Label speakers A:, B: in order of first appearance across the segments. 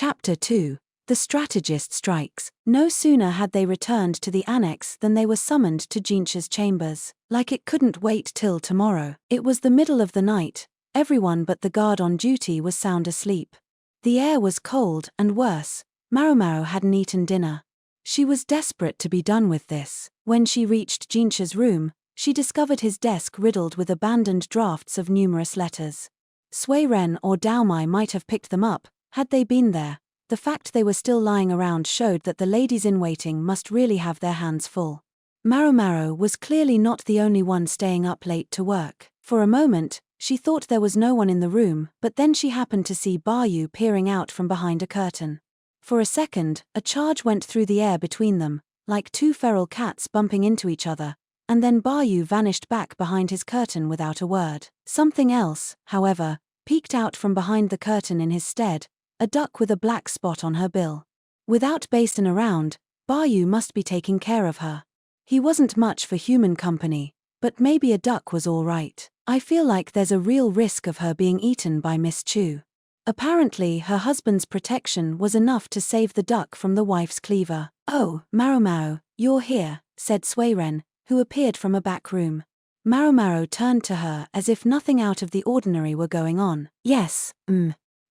A: Chapter 2. The Strategist Strikes. No sooner had they returned to the annex than they were summoned to Jinshi's chambers. Like it couldn't wait till tomorrow. It was the middle of the night. Everyone but the guard on duty was sound asleep. The air was cold, and worse, Maomao hadn't eaten dinner. She was desperate to be done with this. When she reached Jinshi's room, she discovered his desk riddled with abandoned drafts of numerous letters. Sui Ren or Daomai might have picked them up, had they been there. The fact they were still lying around showed that the ladies-in-waiting must really have their hands full. Maomao was clearly not the only one staying up late to work. For a moment, she thought there was no one in the room, but then she happened to see Bayu peering out from behind a curtain. For a second, a charge went through the air between them, like two feral cats bumping into each other, and then Bayu vanished back behind his curtain without a word. Something else, however, peeked out from behind the curtain in his stead, a duck with a black spot on her bill. Without Basin around, Bayu must be taking care of her. He wasn't much for human company, but maybe a duck was all right. I feel like there's a real risk of her being eaten by Miss Chu. Apparently her husband's protection was enough to save the duck from the wife's cleaver. "Oh, Maomao, you're here," said Sui Ren, who appeared from a back room. Maomao turned to her as if nothing out of the ordinary were going on. "Yes,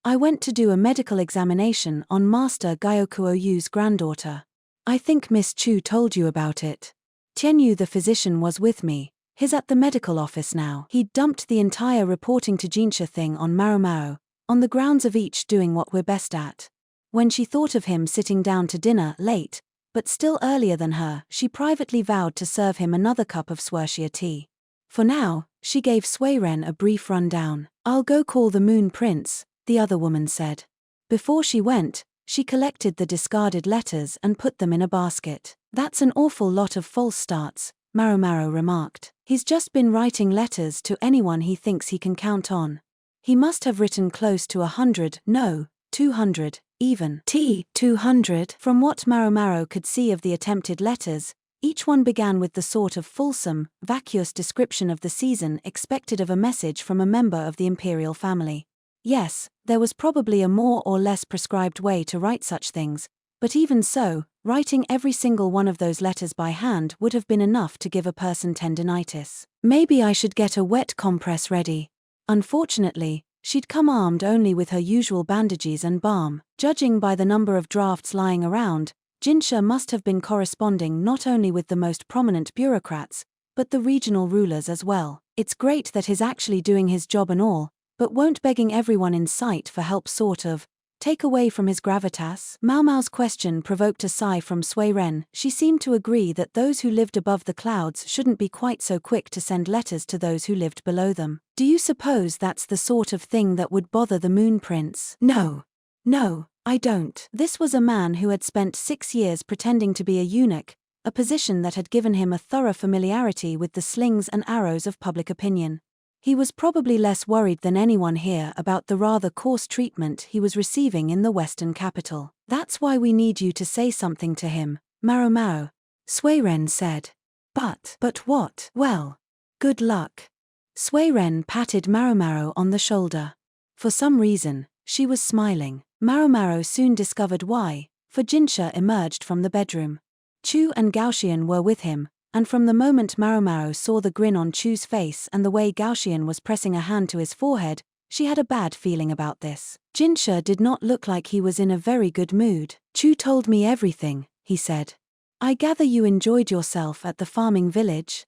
A: I went to do a medical examination on Master Gyokuoyu's granddaughter. I think Miss Chu told you about it. Tianyu the physician was with me. He's at the medical office now." He'd dumped the entire reporting to Jinshi thing on Maomao, on the grounds of each doing what we're best at. When she thought of him sitting down to dinner late, but still earlier than her, she privately vowed to serve him another cup of Swershia tea. For now, she gave Sui Ren a brief rundown. "I'll go call the Moon Prince," the other woman said. Before she went, she collected the discarded letters and put them in a basket. "That's an awful lot of false starts," Maomao remarked. "He's just been writing letters to anyone he thinks he can count on. He must have written close to 100, no, 200, even. 200? From what Maomao could see of the attempted letters, each one began with the sort of fulsome, vacuous description of the season expected of a message from a member of the imperial family. Yes, there was probably a more or less prescribed way to write such things, but even so, writing every single one of those letters by hand would have been enough to give a person tendinitis. "Maybe I should get a wet compress ready." Unfortunately, she'd come armed only with her usual bandages and balm. Judging by the number of drafts lying around, Jinshi must have been corresponding not only with the most prominent bureaucrats, but the regional rulers as well. It's great that he's actually doing his job and all, but won't begging everyone in sight for help sort of take away from his gravitas? Maomao's question provoked a sigh from Sui Ren. She seemed to agree that those who lived above the clouds shouldn't be quite so quick to send letters to those who lived below them. "Do you suppose that's the sort of thing that would bother the Moon Prince?" No, I don't." This was a man who had spent 6 years pretending to be a eunuch, a position that had given him a thorough familiarity with the slings and arrows of public opinion. He was probably less worried than anyone here about the rather coarse treatment he was receiving in the Western capital. "That's why we need you to say something to him, Maomao," Sui Ren said. But what?" "Well, good luck." Sui Ren patted Maomao on the shoulder. For some reason, she was smiling. Maomao soon discovered why, for Jinshi emerged from the bedroom. Chu and Gaoxian were with him, and from the moment Maomao saw the grin on Chu's face and the way Gaoxian was pressing a hand to his forehead, she had a bad feeling about this. Jinshi did not look like he was in a very good mood. "Chu told me everything," he said. "I gather you enjoyed yourself at the farming village?"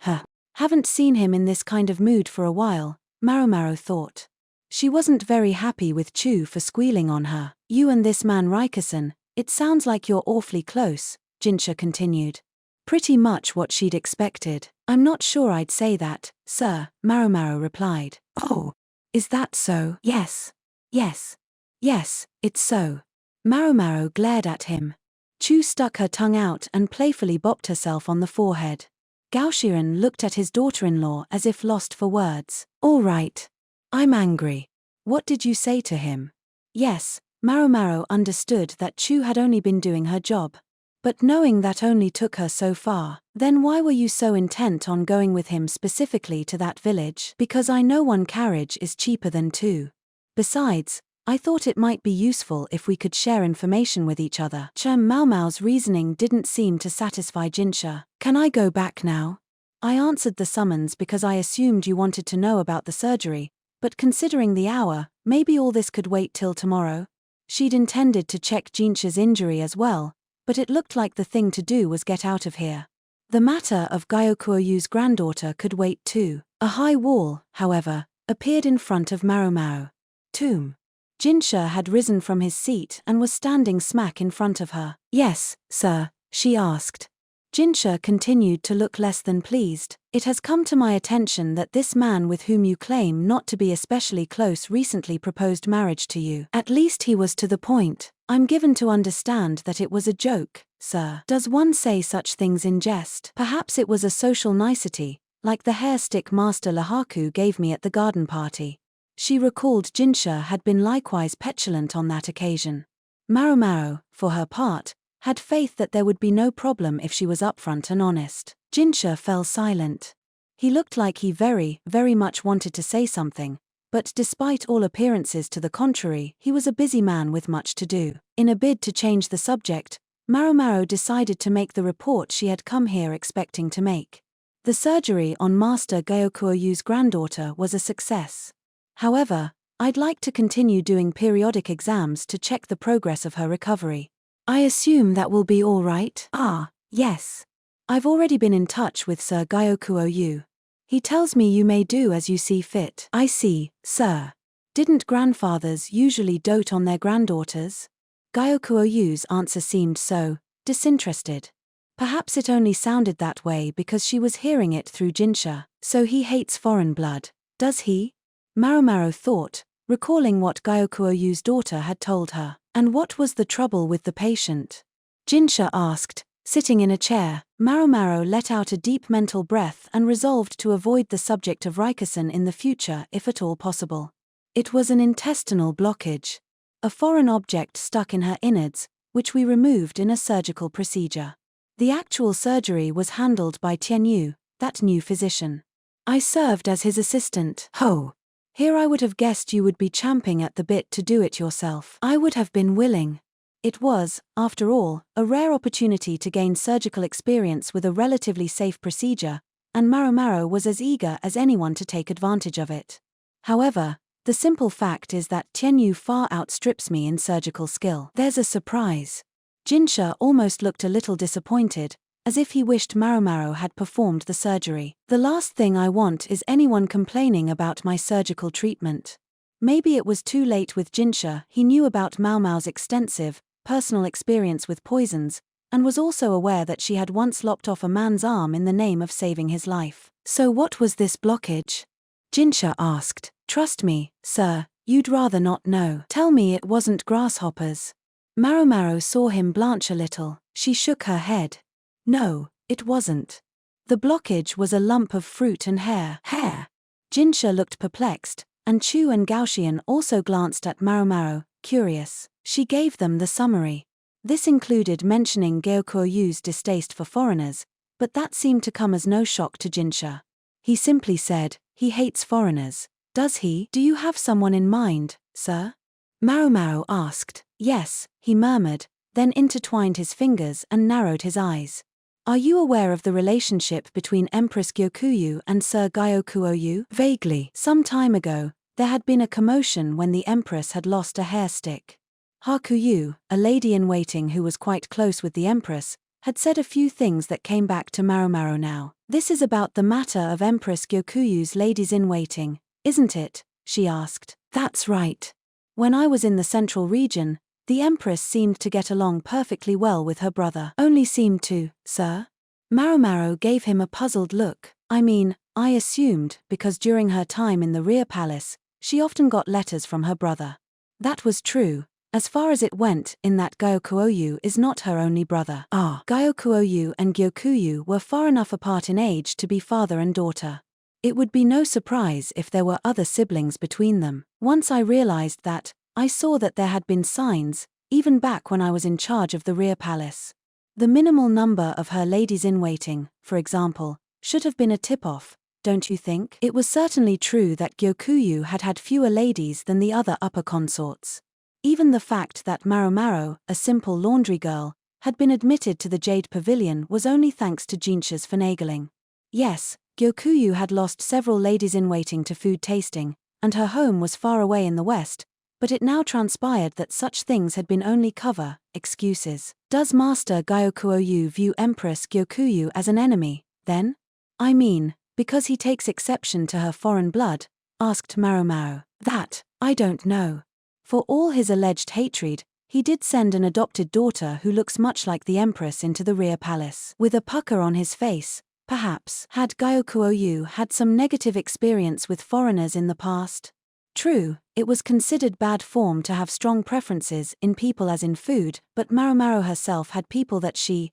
A: Haven't seen him in this kind of mood for a while, Maomao thought. She wasn't very happy with Chu for squealing on her. "You and this man Rikusen, it sounds like you're awfully close," Jinshi continued. Pretty much what she'd expected. "I'm not sure I'd say that, sir," Maomao replied. "Oh, is that so?" Yes, it's so." Maomao glared at him. Chu stuck her tongue out and playfully bopped herself on the forehead. Gaoxian looked at his daughter-in-law as if lost for words. "All right. I'm angry. What did you say to him?" Yes, Maomao understood that Chu had only been doing her job. But knowing that only took her so far, then why were you so intent on going with him specifically to that village? "Because I know one carriage is cheaper than 2. Besides, I thought it might be useful if we could share information with each other. Maomao's reasoning didn't seem to satisfy Jinshi. Can I go back now? I answered the summons because I assumed you wanted to know about the surgery, but considering the hour, maybe all this could wait till tomorrow. She'd intended to check Jinshi's injury as well, but it looked like the thing to do was get out of here. The matter of Gyokuoyu's granddaughter could wait too. A high wall, however, appeared in front of Maomao. Tomb. Jinshi had risen from his seat and was standing smack in front of her. Yes, sir, she asked. Jinshi continued to look less than pleased. It has come to my attention that this man with whom you claim not to be especially close recently proposed marriage to you. At least he was to the point. I'm given to understand that it was a joke, sir. Does one say such things in jest? Perhaps it was a social nicety, like the hair stick Master Lahaku gave me at the garden party. She recalled Jinshi had been likewise petulant on that occasion. Maomao, for her part, had faith that there would be no problem if she was upfront and honest. Jinshi fell silent. He looked like he very much wanted to say something, but despite all appearances to the contrary, he was a busy man with much to do. In a bid to change the subject, Maomao decided to make the report she had come here expecting to make. The surgery on Master Gyokuoyu's granddaughter was a success. However, I'd like to continue doing periodic exams to check the progress of her recovery. I assume that will be all right? Ah, yes. I've already been in touch with Sir Gyokuoyu. He tells me you may do as you see fit. I see, sir. Didn't grandfathers usually dote on their granddaughters? Gyokuoyu's answer seemed so disinterested. Perhaps it only sounded that way because she was hearing it through Jinshi. So he hates foreign blood, does he? Maomao thought, recalling what Gyokuoyu's daughter had told her. And what was the trouble with the patient? Jinshi asked, sitting in a chair. Maomao let out a deep mental breath and resolved to avoid the subject of Rikusen in the future if at all possible. It was an intestinal blockage. A foreign object stuck in her innards, which we removed in a surgical procedure. The actual surgery was handled by Tianyu, that new physician. I served as his assistant. Ho! Here I would have guessed you would be champing at the bit to do it yourself. I would have been willing. It was, after all, a rare opportunity to gain surgical experience with a relatively safe procedure, and Maomao was as eager as anyone to take advantage of it. However, the simple fact is that Tianyu far outstrips me in surgical skill. There's a surprise. Jinshi almost looked a little disappointed, as if he wished Maomao had performed the surgery. The last thing I want is anyone complaining about my surgical treatment. Maybe it was too late with Jinshi. He knew about Maomao's extensive, personal experience with poisons, and was also aware that she had once lopped off a man's arm in the name of saving his life. So what was this blockage? Jinshi asked. Trust me, sir, you'd rather not know. Tell me it wasn't grasshoppers. Maomao saw him blanch a little. She shook her head. No, it wasn't. The blockage was a lump of fruit and hair. Hair? Jinshi looked perplexed, and Chu and Gaoxian also glanced at Maomao, curious. She gave them the summary. This included mentioning Gyokuoyu's distaste for foreigners, but that seemed to come as no shock to Jinshi. He simply said, he hates foreigners. Does he? Do you have someone in mind, sir? Maomao asked. Yes, he murmured, then intertwined his fingers and narrowed his eyes. Are you aware of the relationship between Empress Gyokuyu and Sir Gyokuoyu? Vaguely. Some time ago, there had been a commotion when the Empress had lost a hair stick. Hakuyu, a lady-in-waiting who was quite close with the Empress, had said a few things that came back to Maomao now. This is about the matter of Empress Gyokuyu's ladies-in-waiting, isn't it? She asked. That's right. When I was in the central region, the Empress seemed to get along perfectly well with her brother. Only seemed to, sir? Maomao gave him a puzzled look. I mean, I assumed, because during her time in the rear palace, she often got letters from her brother. That was true, as far as it went, in that Gyokuoyu is not her only brother. Gyokuoyu and Gyokuyu were far enough apart in age to be father and daughter. It would be no surprise if there were other siblings between them. Once I realized that, I saw that there had been signs, even back when I was in charge of the rear palace. The minimal number of her ladies-in-waiting, for example, should have been a tip-off, don't you think? It was certainly true that Gyokuyu had had fewer ladies than the other upper consorts. Even the fact that Maomao, a simple laundry girl, had been admitted to the Jade Pavilion was only thanks to Jinshi's finagling. Yes, Gyokuyu had lost several ladies-in-waiting to food tasting, and her home was far away in the west, but it now transpired that such things had been only excuses. Does Master Gyokuoyu view Empress Gyokuyu as an enemy, then? I mean, because he takes exception to her foreign blood, asked Maomao. That, I don't know. For all his alleged hatred, he did send an adopted daughter who looks much like the Empress into the rear palace. With a pucker on his face, perhaps had Gyokuoyu had some negative experience with foreigners in the past? True, it was considered bad form to have strong preferences in people as in food, but Maomao herself had people that she,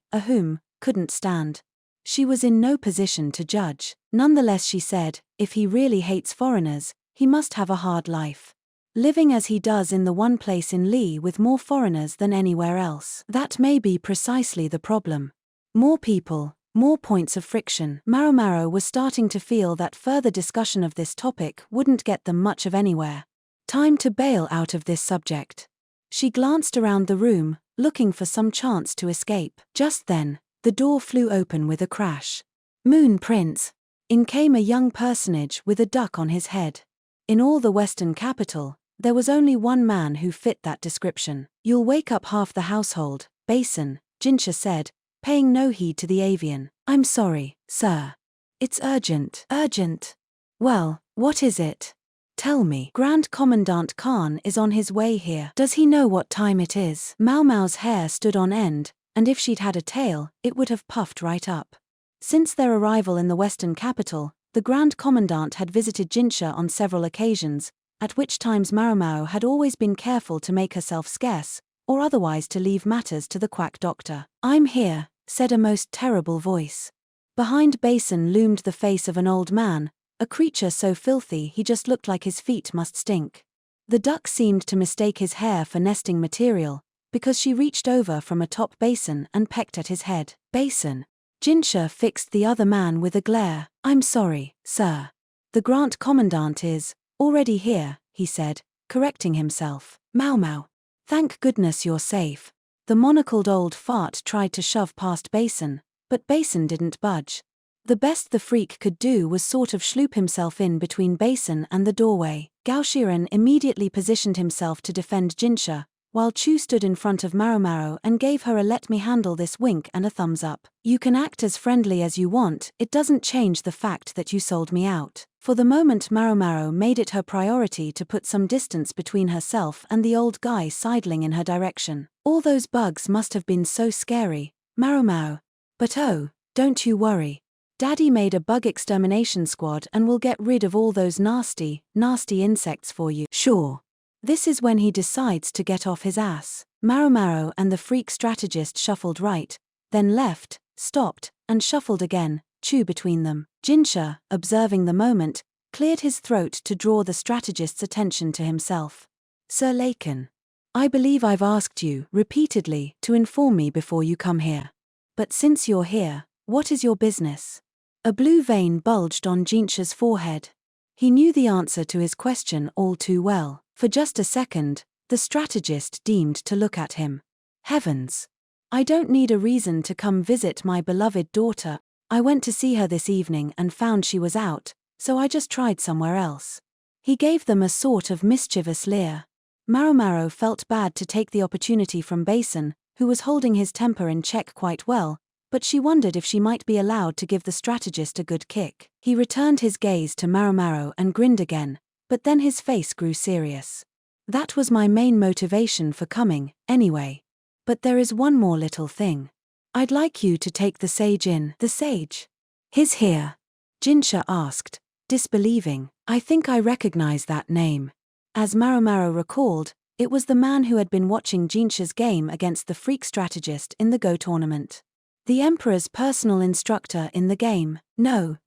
A: couldn't stand. She was in no position to judge. Nonetheless, she said, if he really hates foreigners, he must have a hard life. Living as he does in the one place in Lee with more foreigners than anywhere else. That may be precisely the problem. More people, more points of friction. Maomao was starting to feel that further discussion of this topic wouldn't get them much of anywhere. Time to bail out of this subject. She glanced around the room, looking for some chance to escape. Just then, the door flew open with a crash. Moon Prince! In came a young personage with a duck on his head. In all the western capital, there was only one man who fit that description. You'll wake up half the household, Basin, Jinshi said, paying no heed to the avian. I'm sorry, sir. It's urgent. Urgent? Well, what is it? Tell me. Grand Commandant Khan is on his way here. Does he know what time it is? Maomao's hair stood on end, and if she'd had a tail, it would have puffed right up. Since their arrival in the western capital, the Grand Commandant had visited Jinshi on several occasions, at which times Maomao had always been careful to make herself scarce, or otherwise to leave matters to the quack doctor. I'm here, said a most terrible voice. Behind Basin loomed the face of an old man, a creature so filthy he just looked like his feet must stink. The duck seemed to mistake his hair for nesting material, because she reached over from atop Basin and pecked at his head. Basin. Jinshi fixed the other man with a glare. I'm sorry, sir. The Grand Commandant is already here, he said, correcting himself. Maomao. Thank goodness you're safe. The monocled old fart tried to shove past Basin, but Basin didn't budge. The best the freak could do was sort of sloop himself in between Basin and the doorway. Gao Shiren immediately positioned himself to defend Jinshi, while Chu stood in front of Maomao and gave her a let me handle this wink and a thumbs up. You can act as friendly as you want, it doesn't change the fact that you sold me out. For the moment Maomao made it her priority to put some distance between herself and the old guy sidling in her direction. All those bugs must have been so scary, Maomao. But oh, don't you worry. Daddy made a bug extermination squad and will get rid of all those nasty, nasty insects for you. Sure. This is when he decides to get off his ass. Maomao and the freak strategist shuffled right, then left, stopped, and shuffled again, Chu between them. Jinshi, observing the moment, cleared his throat to draw the strategist's attention to himself. Sir Laken. I believe I've asked you, repeatedly, to inform me before you come here. But since you're here, what is your business? A blue vein bulged on Jinshi's forehead. He knew the answer to his question all too well. For just a second, the strategist deemed to look at him. Heavens! I don't need a reason to come visit my beloved daughter. I went to see her this evening and found she was out, so I just tried somewhere else. He gave them a sort of mischievous leer. Maomao felt bad to take the opportunity from Basin, who was holding his temper in check quite well, but she wondered if she might be allowed to give the strategist a good kick. He returned his gaze to Maomao and grinned again, but then his face grew serious. That was my main motivation for coming, anyway. But there is one more little thing. I'd like you to take the sage in. The sage? He's here. Jinshi asked, disbelieving. I think I recognize that name. As Maomao recalled, it was the man who had been watching Jinshi's game against the freak strategist in the Go tournament. The Emperor's personal instructor in the game. No,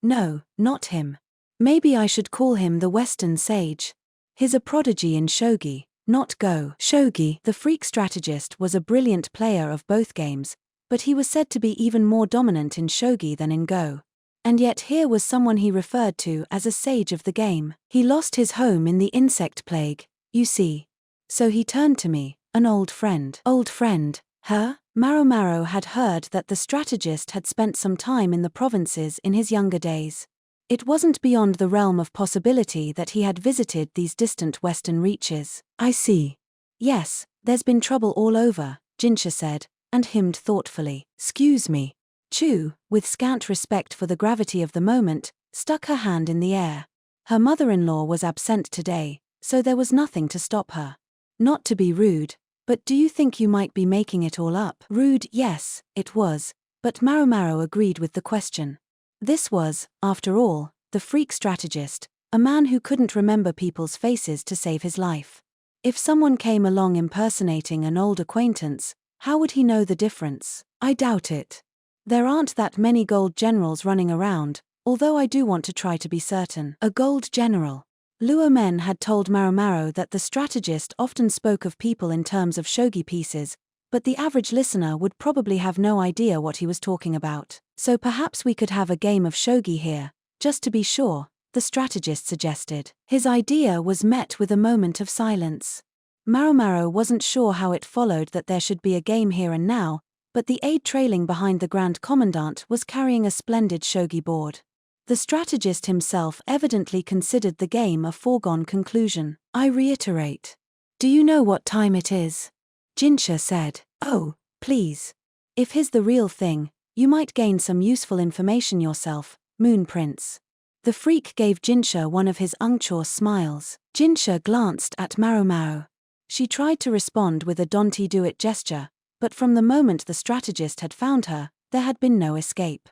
A: not him. Maybe I should call him the Western Sage. He's a prodigy in shogi, not Go. Shogi, the freak strategist, was a brilliant player of both games, but he was said to be even more dominant in shogi than in Go. And yet here was someone he referred to as a sage of the game. He lost his home in the insect plague, you see. So he turned to me, an old friend. Old friend, huh? Maomao had heard that the strategist had spent some time in the provinces in his younger days. It wasn't beyond the realm of possibility that he had visited these distant western reaches. I see. Yes, there's been trouble all over, Jinshi said, and hemmed thoughtfully. Excuse me. Chu, with scant respect for the gravity of the moment, stuck her hand in the air. Her mother-in-law was absent today, so there was nothing to stop her. Not to be rude, but do you think you might be making it all up? Rude, yes, it was, but Maomao agreed with the question. This was, after all, the freak strategist, a man who couldn't remember people's faces to save his life. If someone came along impersonating an old acquaintance, how would he know the difference? I doubt it. There aren't that many gold generals running around, although I do want to try to be certain. A gold general. Luo Men had told Maomao that the strategist often spoke of people in terms of shogi pieces, but the average listener would probably have no idea what he was talking about. So perhaps we could have a game of shogi here, just to be sure, the strategist suggested. His idea was met with a moment of silence. Maomao wasn't sure how it followed that there should be a game here and now, but the aide trailing behind the Grand Commandant was carrying a splendid shogi board. The strategist himself evidently considered the game a foregone conclusion. I reiterate. Do you know what time it is? Jinshi said. Oh, please. If he's the real thing, you might gain some useful information yourself, Moon Prince. The freak gave Jinshi one of his unctuous smiles. Jinshi glanced at Maomao. She tried to respond with a don't do it gesture, but from the moment the strategist had found her, there had been no escape.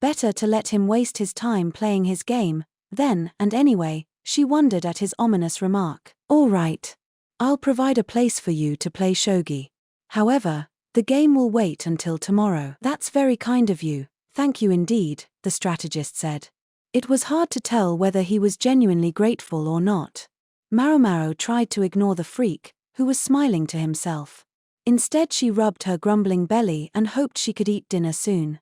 A: Better to let him waste his time playing his game, then, and anyway, she wondered at his ominous remark. All right. I'll provide a place for you to play shogi. However, the game will wait until tomorrow. That's very kind of you, thank you indeed, the strategist said. It was hard to tell whether he was genuinely grateful or not. Maomao tried to ignore the freak, who was smiling to himself. Instead she rubbed her grumbling belly and hoped she could eat dinner soon.